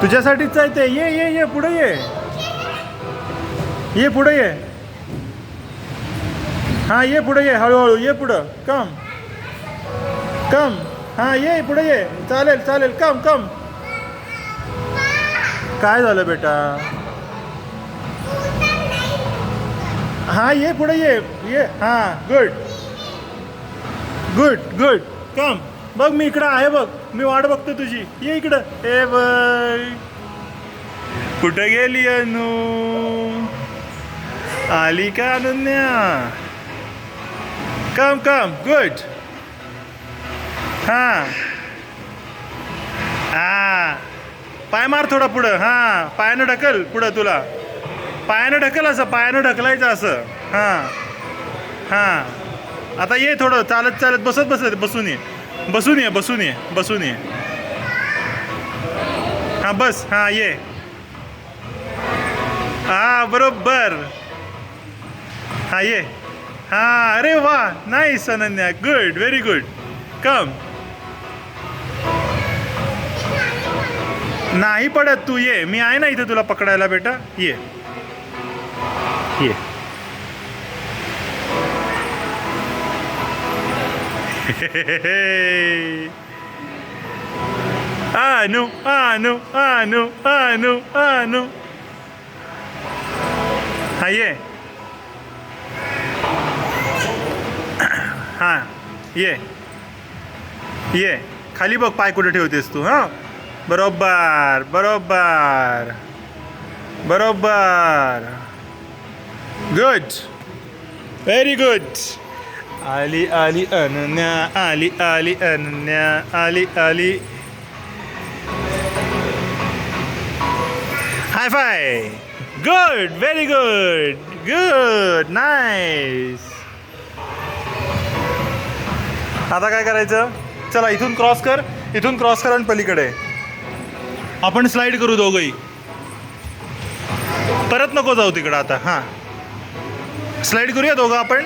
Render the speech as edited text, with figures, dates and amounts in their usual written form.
तुझ्यासाठीच आहे ते. ये ये ये पुढे ये. ये पुढे ये. हां ये पुढे ये, हळूहळू ये पुढं. कम कम. हां ये पुढे ये. चालेल चालेल. कम कम. काय झालं बेटा? हां ये पुढे ये ये. हां गुड गुड गुड. कम. बघ मी इकडं आहे बघ. मी वाट बघतो तुझी. ये इकडं. ए बघ कुठं गेली अनु? आली का अनन्या? कम कम. गुड. हां हां पाय मार थोडा पुढं. हां पायानं ढकल पुढं. तुला पायानं ढकल. असं पायानं ढकलायचं असं. हां हां आता ये थोडं चालत चालत. बसत बसत बसून ये. बसून ये बसून ये बसून ये. हां बस. हां ये. हां बरोबर. हां ये. हां अरे वा nice Ananya. Good very good. कम. नाही पडत. तू ये. मी आहे ना इथे तुला पकडायला बेटा. ये ये. आनू आनू आनू आनू आनू. हा ये. हां ये ये. खाली बघ पाय कुठे ठेवतेस तू. हां बरोबर बरोबर बरोबर. Good very good. आली आली अनन्या. आली आली अनन्या. आली आली. High five. Good very good. Good nice. आता काय करायचं? चला इथून क्रॉस कर. इथून क्रॉस कर आणि पलीकडे आपण स्लाईड करू दोघंही. परत नको जाऊ तिकडं आता. हां स्लाईड करूया दोघं आपण.